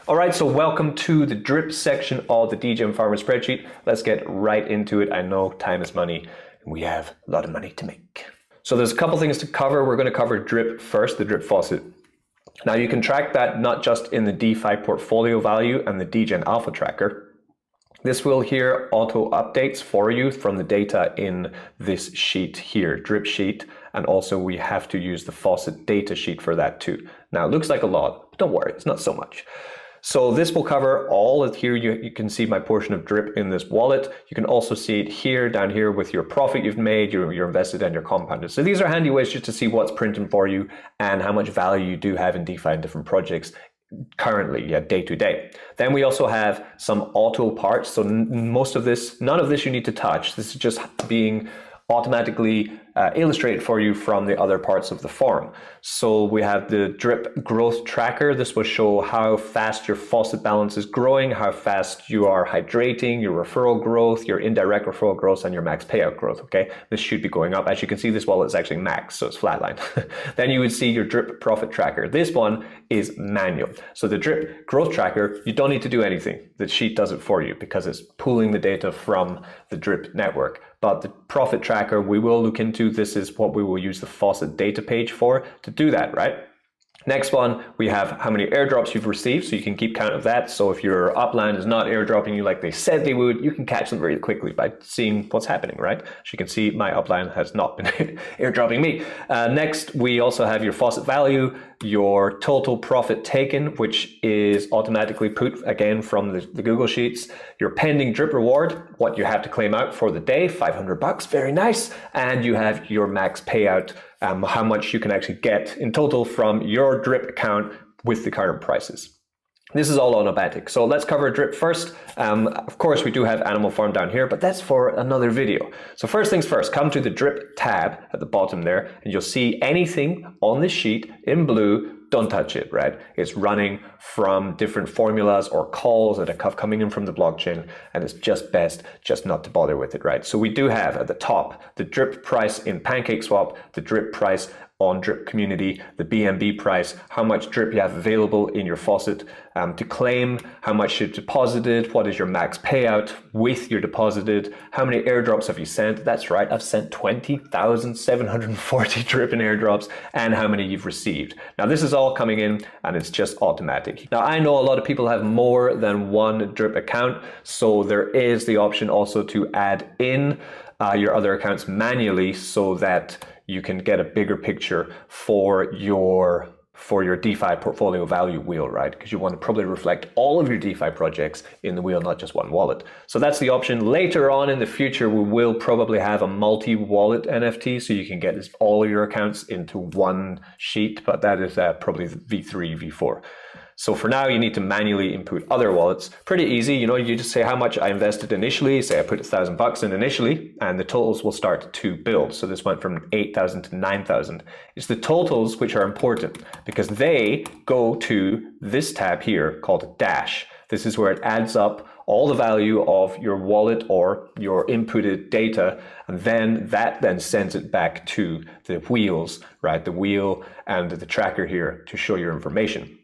All right, so welcome to the drip section of the DGen Farmer spreadsheet. Let's get right into it. I know time is money, and we have a lot of money to make. So there's a couple things to cover. We're going to cover drip first, the drip faucet. Now you can track that not just in the DeFi portfolio value and the DGen Alpha tracker. This will here auto updates for you from the data in this sheet here, drip sheet, and also we have to use the faucet data sheet for that too. Now it looks like a lot, but don't worry, it's not so much. So this will cover all of here. You can see my portion of drip in this wallet. You can also see it here, down here with your profit you've made, your invested and your compounded. So these are handy ways just to see what's printing for you and how much value you do have in DeFi and different projects currently, day to day. Then we also have some auto parts. So most of this, none of this you need to touch. This is just being automatically illustrated for you from the other parts of the form. So we have the drip growth tracker. This will show how fast your faucet balance is growing, how fast you are hydrating, your referral growth, your indirect referral growth, and your max payout growth. Okay, this should be going up. As you can see, this wallet is actually max, so it's flatline. Then you would see your drip profit tracker. This one is manual. So the drip growth tracker, you don't need to do anything. The sheet does it for you because it's pulling the data from the drip network. But the profit tracker, we will look into. This is what we will use the faucet data page for to do that, right? Next one, we have how many airdrops you've received, so you can keep count of that. So if your upline is not airdropping you like they said they would, you can catch them very quickly by seeing what's happening, right? As you can see, my upline has not been airdropping me. Next, we also have your faucet value, your total profit taken, which is automatically put again from the Google Sheets, your pending drip reward, what you have to claim out for the day, $500, very nice. And you have your max payout, how much you can actually get in total from your drip account with the current prices. This is all automatic. So let's cover drip first. Of course, we do have Animal Farm down here, but that's for another video. So first things first, come to the drip tab at the bottom there, and you'll see anything on this sheet in blue. Don't touch it, right? It's running from different formulas or calls that are coming in from the blockchain, and it's just best just not to bother with it, right? So we do have at the top the drip price in PancakeSwap, the drip price on Drip Community, the BNB price, how much drip you have available in your faucet to claim, how much you've deposited, what is your max payout with your deposited, how many airdrops have you sent? That's right, I've sent 20,740 drip in airdrops, and how many you've received. Now this is all coming in and it's just automatic. Now I know a lot of people have more than one drip account, so there is the option also to add in your other accounts manually so that you can get a bigger picture for your DeFi portfolio value wheel, right? Because you want to probably reflect all of your DeFi projects in the wheel, not just one wallet. So that's the option. Later on in the future, we will probably have a multi-wallet NFT, so you can get all of your accounts into one sheet, but that is probably V3, V4. So for now, you need to manually input other wallets. Pretty easy, you just say how much I invested initially. Say I put $1,000 in initially, and the totals will start to build. So this went from 8,000 to 9,000. It's the totals which are important because they go to this tab here called Dash. This is where it adds up all the value of your wallet or your inputted data, and then that sends it back to the wheels, right? The wheel and the tracker here to show your information.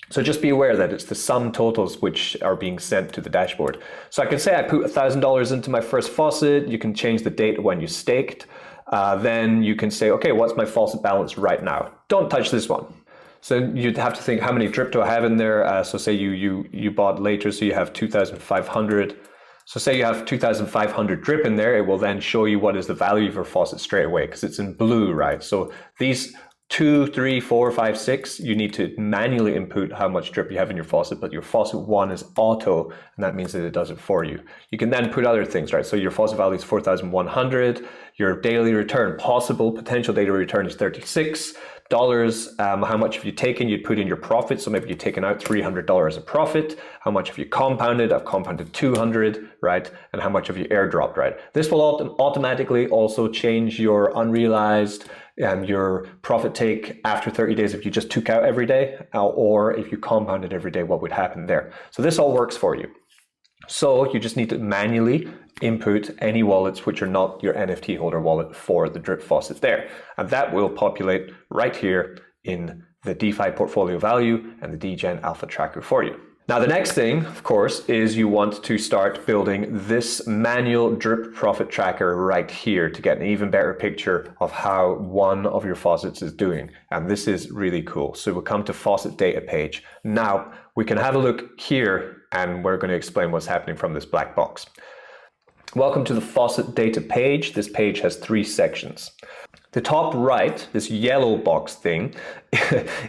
So just be aware that it's the sum totals which are being sent to the dashboard. So I can say I put $1,000 into my first faucet. You can change the date when you staked. Then you can say, okay, what's my faucet balance right now? Don't touch this one. So you'd have to think, how many drip do I have in there? So say you bought later, so you have 2,500. So say you have 2,500 drip in there, it will then show you what is the value of your faucet straight away because it's in blue, right? So these 2, 3, 4, 5, 6, you need to manually input how much drip you have in your faucet, but your faucet 1 is auto, and that means that it does it for you. You can then put other things, right? So your faucet value is 4,100, your daily return, potential daily return is $36. How much have you taken? You'd put in your profit, so maybe you've taken out $300 of profit. How much have you compounded? I've compounded 200, right? And how much have you airdropped, right? This will automatically also change your unrealized your profit take after 30 days if you just took out every day, or if you compounded every day, what would happen there. So this all works for you. So you just need to manually input any wallets which are not your NFT holder wallet for the drip faucet there. And that will populate right here in the DeFi portfolio value and the DGen Alpha tracker for you. Now, the next thing, of course, is you want to start building this manual drip profit tracker right here to get an even better picture of how one of your faucets is doing. And this is really cool. So we'll come to faucet data page. Now, we can have a look here and we're going to explain what's happening from this black box. Welcome to the faucet data page. This page has 3 sections. The top right, this yellow box thing,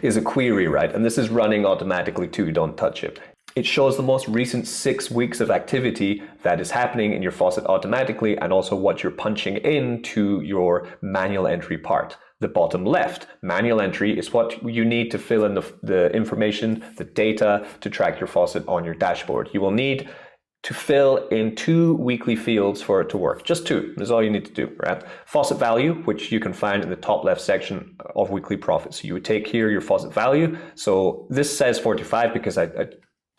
is a query, right? And this is running automatically too, don't touch it. It shows the most recent 6 weeks of activity that is happening in your faucet automatically and also what you're punching into your manual entry part. The bottom left, manual entry, is what you need to fill in the information, the data to track your faucet on your dashboard. You will need to fill in 2 weekly fields for it to work. Just 2 is all you need to do, right? Faucet value, which you can find in the top left section of weekly profit. So you would take here your faucet value. So this says 45 because I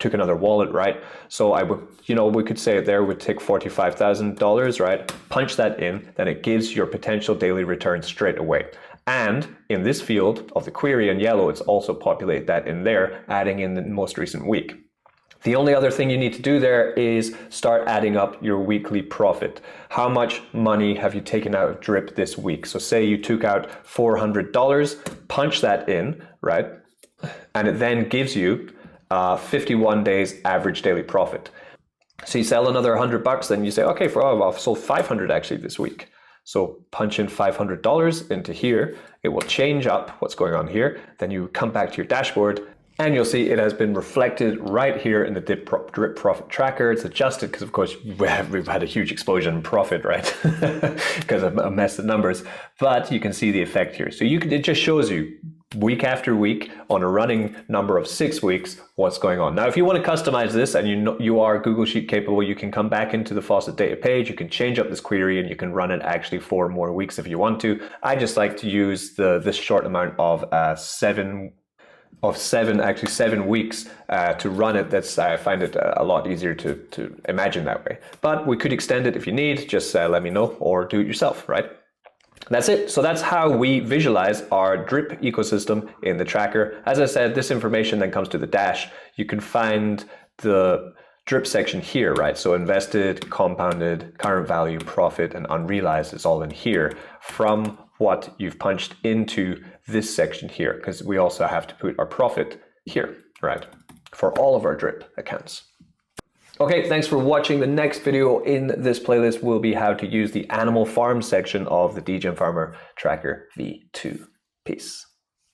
took another wallet, right? So I would, we could say there would take $45,000, right? Punch that in, then it gives your potential daily return straight away. And in this field of the query in yellow, it's also populate that in there, adding in the most recent week. The only other thing you need to do there is start adding up your weekly profit. How much money have you taken out of drip this week? So say you took out $400, punch that in, right? And it then gives you 51 days average daily profit. So you sell another $100, then you say, okay, I've sold 500 actually this week. So punch in $500 into here. It will change up what's going on here. Then you come back to your dashboard, and you'll see it has been reflected right here in the drip profit tracker. It's adjusted because, of course, we've had a huge explosion in profit, right? Because of a mess of numbers. But you can see the effect here. So it just shows you week after week on a running number of 6 weeks what's going on. Now, if you want to customize this and you are Google Sheet capable, you can come back into the faucet data page. You can change up this query and you can run it actually for more weeks if you want to. I just like to use this short amount of 7 weeks to run it. I find it a lot easier to imagine that way. But we could extend it if you need, just let me know or do it yourself, right? That's it. So that's how we visualize our drip ecosystem in the tracker. As I said, this information then comes to the dash. You can find the drip section here, right? So invested, compounded, current value, profit, and unrealized is all in here from what you've punched into this section here, because we also have to put our profit here, right? For all of our drip accounts. Okay, thanks for watching. The next video in this playlist will be how to use the animal farm section of the DGen Farmer Tracker V2. Peace.